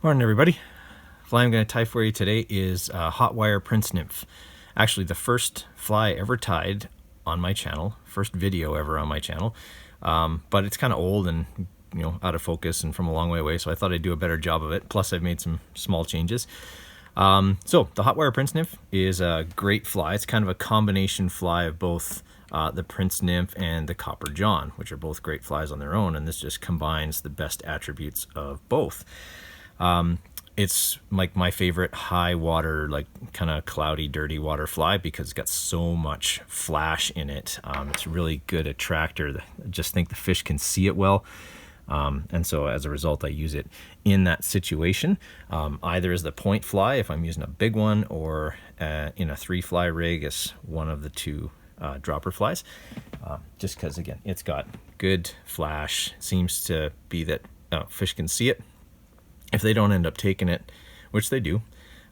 Morning everybody. Fly I'm going to tie for you today is Hot Wire Prince Nymph. Actually the first fly ever tied on my channel, first video ever on my channel, but it's kind of old and out of focus and from a long way away, so I thought I'd do a better job of it. Plus I've made some small changes. So the Hot Wire Prince Nymph is a great fly. It's kind of a combination fly of both the Prince Nymph and the Copper John, which are both great flies on their own, and this just combines the best attributes of both. It's like my favorite high water, like kind of cloudy, dirty water fly because it's got so much flash in it. It's really good attractor. I just think the fish can see it well. And so as a result, I use it in that situation, either as the point fly if I'm using a big one, or in a 3-fly rig as one of the 2 dropper flies, just because again it's got good flash. It seems to be that fish can see it. If they don't end up taking it, which they do,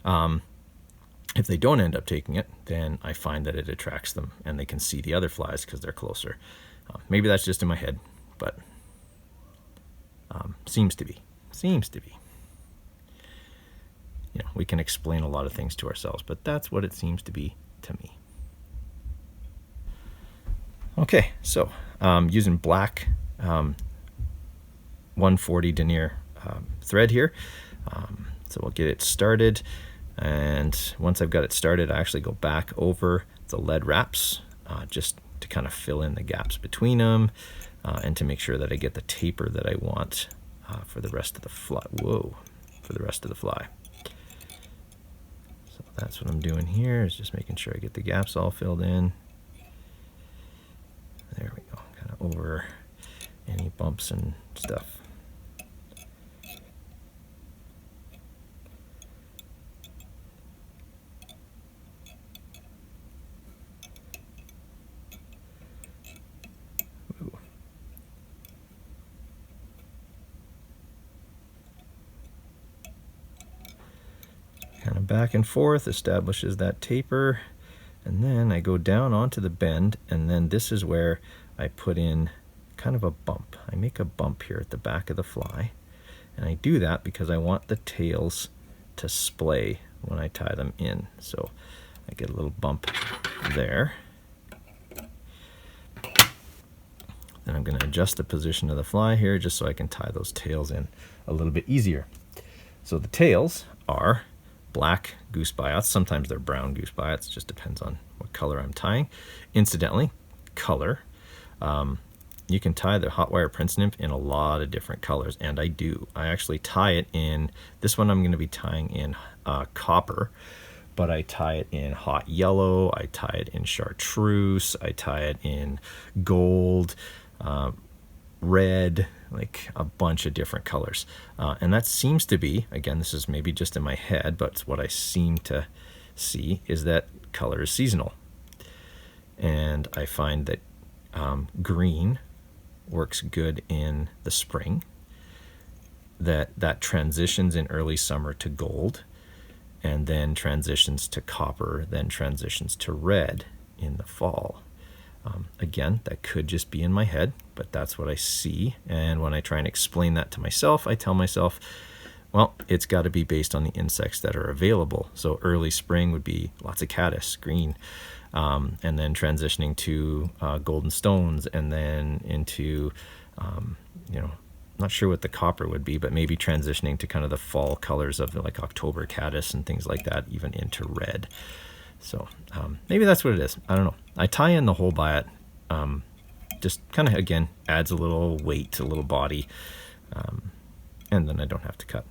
if they don't end up taking it, then I find that it attracts them and they can see the other flies because they're closer. Maybe that's just in my head, but seems to be. We can explain a lot of things to ourselves, but that's what it seems to be to me. Okay, so using black 140 denier thread here. So we'll get it started, and once I've got it started, I actually go back over the lead wraps just to kind of fill in the gaps between them, and to make sure that I get the taper that I want for the rest of the fly. For the rest of the fly. So that's what I'm doing here, is just making sure I get the gaps all filled in. There we go, kind of over any bumps and stuff. Kind of back and forth, establishes that taper, and then I go down onto the bend, and then this is where I put in kind of a bump. I make a bump here at the back of the fly, and I do that because I want the tails to splay when I tie them in. So I get a little bump there. Then I'm going to adjust the position of the fly here just so I can tie those tails in a little bit easier. So the tails are black Goose Biots. Sometimes they're brown Goose Biots, just depends on what color I'm tying. Incidentally, color, you can tie the Hot Wire Prince Nymph in a lot of different colors, and I do. I actually tie it in, this one I'm going to be tying in copper, but I tie it in hot yellow, I tie it in chartreuse, I tie it in gold, red, like a bunch of different colors. And that seems to be, again, this is maybe just in my head, but it's what I seem to see, is that color is seasonal. And I find that green works good in the spring, that transitions in early summer to gold, and then transitions to copper, then transitions to red in the fall. Again, that could just be in my head, but that's what I see. And when I try and explain that to myself, I tell myself, well, it's got to be based on the insects that are available. So early spring would be lots of caddis, green, and then transitioning to golden stones, and then into, not sure what the copper would be, but maybe transitioning to kind of the fall colors of like October caddis and things like that, even into red. So maybe that's what it is. I don't know. I tie in the whole biot, just kind of, again, adds a little weight, a little body, and then I don't have to cut.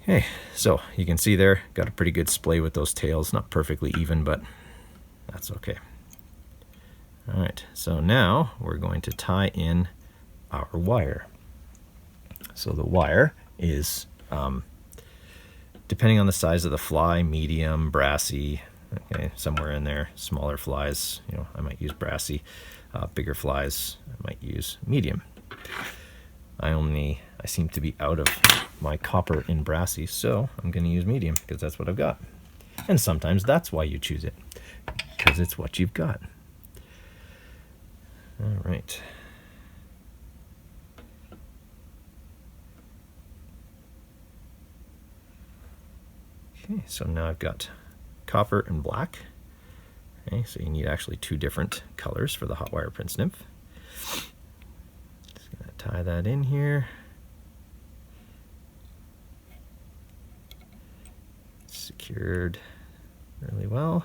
Okay, so you can see there, got a pretty good splay with those tails. Not perfectly even, but that's okay. All right, so now we're going to tie in our wire. So the wire is, depending on the size of the fly, medium, Brassie, okay, somewhere in there. Smaller flies, I might use Brassie. Bigger flies, I might use medium. I seem to be out of my copper in Brassie, so I'm going to use medium because that's what I've got. And sometimes that's why you choose it, because it's what you've got. All right. Okay, so now I've got copper and black. Okay, so you need actually two different colors for the Hot Wire Prince Nymph. Just gonna tie that in here. Secured really well.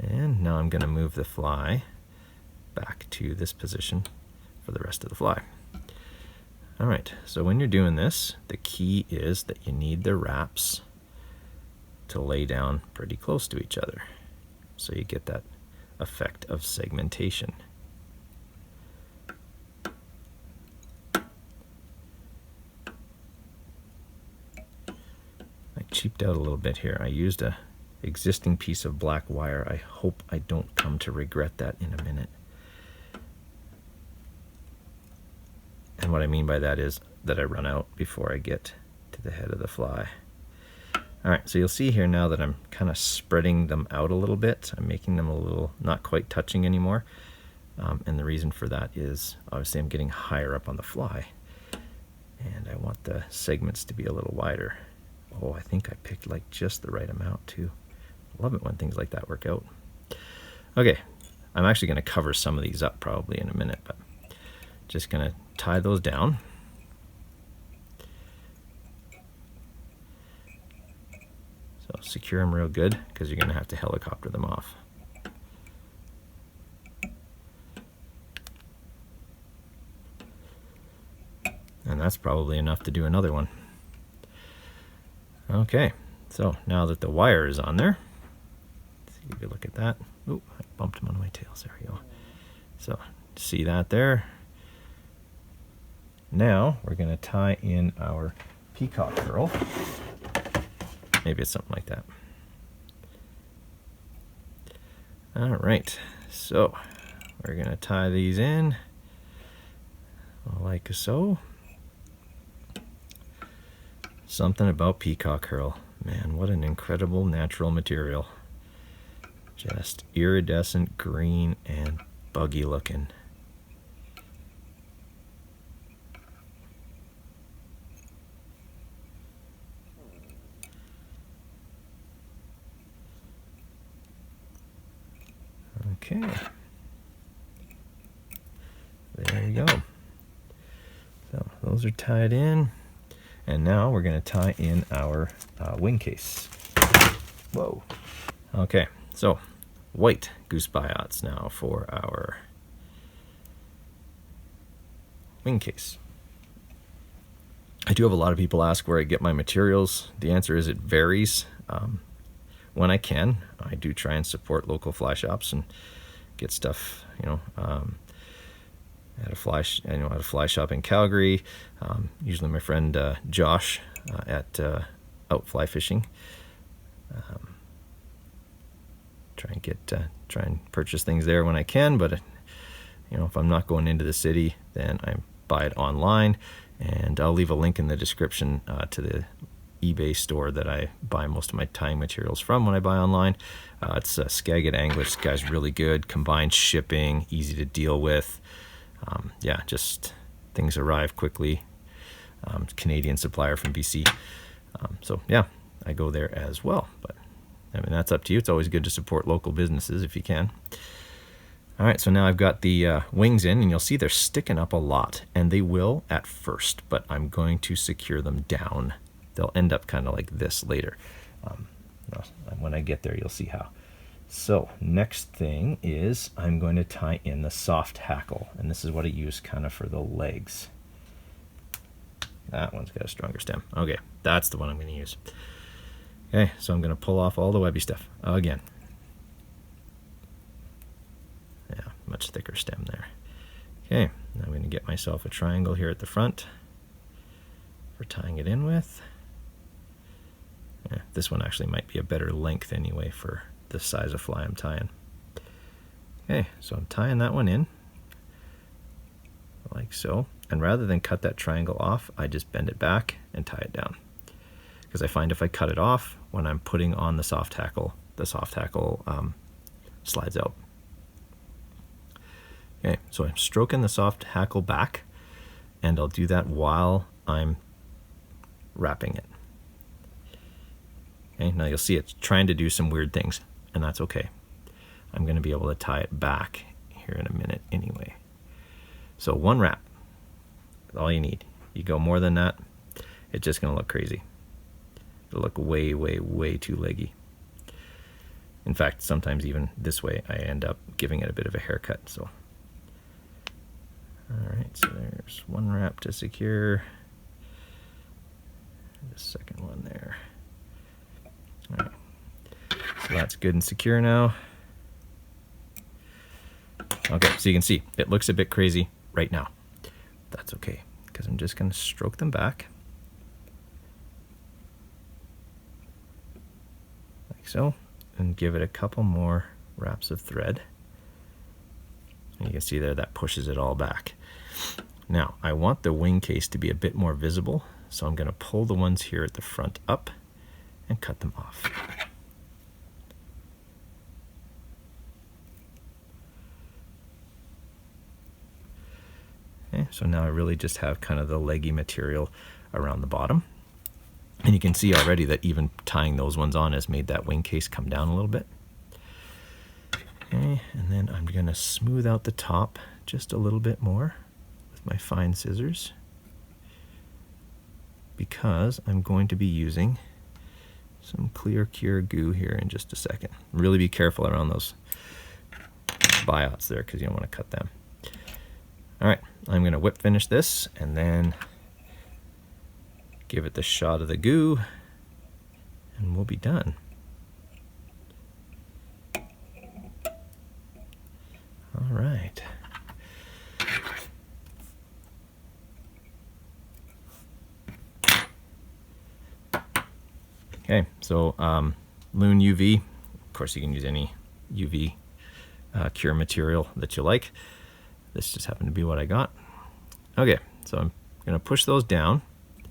And now I'm gonna move the fly back to this position for the rest of the fly. All right, so when you're doing this, the key is that you need the wraps to lay down pretty close to each other, so you get that effect of segmentation. I cheaped out a little bit here. I used a existing piece of black wire. I hope I don't come to regret that in a minute. And what I mean by that is that I run out before I get to the head of the fly. All right, so you'll see here now that I'm kind of spreading them out a little bit. I'm making them a little, not quite touching anymore. And the reason for that is obviously I'm getting higher up on the fly. And I want the segments to be a little wider. Oh, I think I picked like just the right amount too. Love it when things like that work out. Okay, I'm actually gonna cover some of these up probably in a minute, but just gonna tie those down. So secure them real good because you're gonna have to helicopter them off. And that's probably enough to do another one. Okay, so now that the wire is on there, let's give you a look at that. Ooh, I bumped him on my tails. There we go. So see that there? Now we're going to tie in our Peacock Herl. Maybe it's something like that. All right, so we're going to tie these in like so. Something about Peacock Herl. Man, what an incredible natural material. Just iridescent green and buggy looking. Okay. There we go. So those are tied in. And now we're going to tie in our wing case. Whoa. Okay, so white Goose Biots now for our wing case. I do have a lot of people ask where I get my materials. The answer is it varies. When I can, I do try and support local fly shops and get stuff, at a fly shop in Calgary. Usually my friend Josh at Out Fly Fishing. Try and purchase things there when I can, but if I'm not going into the city, then I buy it online, and I'll leave a link in the description to the eBay store that I buy most of my tying materials from when I buy online. It's Skagit Anglers. This guy's really good. Combined shipping, easy to deal with. Yeah, just things arrive quickly. Canadian supplier from BC. So yeah, I go there as well. But I mean, that's up to you. It's always good to support local businesses if you can. All right, so now I've got the wings in, and you'll see they're sticking up a lot, and they will at first, but I'm going to secure them down. They'll end up kind of like this later. When I get there, you'll see how. So next thing is I'm going to tie in the soft hackle, and this is what I use kind of for the legs. That one's got a stronger stem. Okay, that's the one I'm going to use. Okay, so I'm going to pull off all the webby stuff again. Yeah, much thicker stem there. Okay, now I'm going to get myself a triangle here at the front for tying it in with. Yeah, this one actually might be a better length anyway for the size of fly I'm tying. Okay, so I'm tying that one in like so, and rather than cut that triangle off, I just bend it back and tie it down, because I find if I cut it off when I'm putting on the soft hackle slides out. Okay, so I'm stroking the soft hackle back, and I'll do that while I'm wrapping it. Okay, now you'll see it's trying to do some weird things, and that's okay. I'm going to be able to tie it back here in a minute anyway. So 1 wrap, all you need. You go more than that, it's just going to look crazy. It'll look way, way, way too leggy. In fact, sometimes even this way, I end up giving it a bit of a haircut. So, all right, so there's 1 wrap to secure. The second one there. All right, so that's good and secure now. Okay, so you can see it looks a bit crazy right now. That's okay, because I'm just going to stroke them back like so, and give it a couple more wraps of thread. And you can see there that pushes it all back. Now I want the wing case to be a bit more visible, so I'm going to pull the ones here at the front up and cut them off. Okay, so now I really just have kind of the leggy material around the bottom. And you can see already that even tying those ones on has made that wing case come down a little bit. Okay, and then I'm going to smooth out the top just a little bit more with my fine scissors, because I'm going to be using some clear cure goo here in just a second. Really be careful around those biots there, because you don't want to cut them. All right, I'm going to whip finish this and then give it the shot of the goo, and we'll be done. All right. Okay, so Loon UV, of course you can use any UV cure material that you like. This just happened to be what I got. Okay, so I'm going to push those down.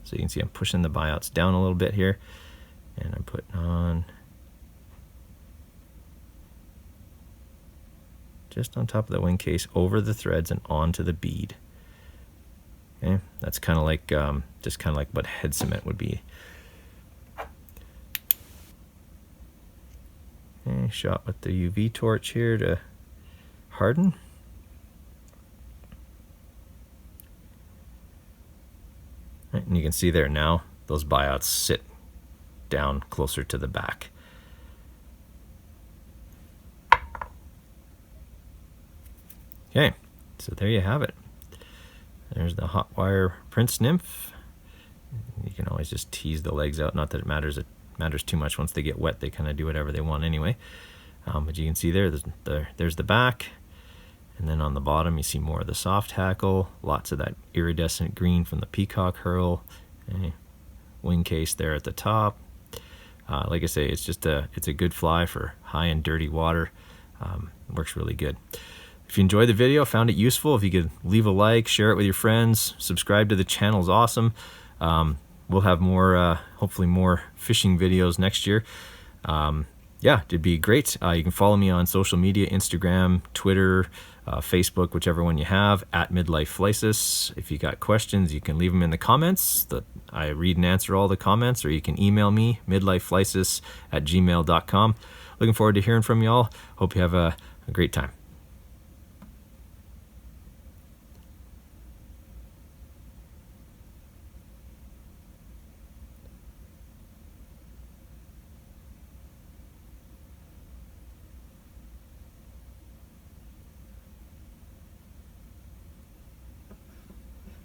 So you can see I'm pushing the biots down a little bit here, and I'm putting on just on top of the wing case, over the threads and onto the bead. Okay, that's kind of like just kind of like what head cement would be. Okay, shot with the UV torch here to harden. Right, and you can see there now those biots sit down closer to the back. Okay, so there you have it. There's the Hot Wire Prince Nymph. You can always just tease the legs out, not that it matters too much. Once they get wet, they kind of do whatever they want anyway. But you can see there's the back, and then on the bottom you see more of the soft hackle, lots of that iridescent green from the Peacock Herl, wing case there at the top. Like I say, it's a good fly for high and dirty water. It works really good. If you enjoyed the video, found it useful, if you could leave a like, share it with your friends, subscribe to the channel is awesome. We'll have more, hopefully more fishing videos next year. Yeah, it'd be great. You can follow me on social media, Instagram, Twitter, Facebook, whichever one you have, @midlifeflysis. If you got questions, you can leave them in the comments. I read and answer all the comments, or you can email me, midlifeflysis@gmail.com. Looking forward to hearing from y'all. Hope you have a great time.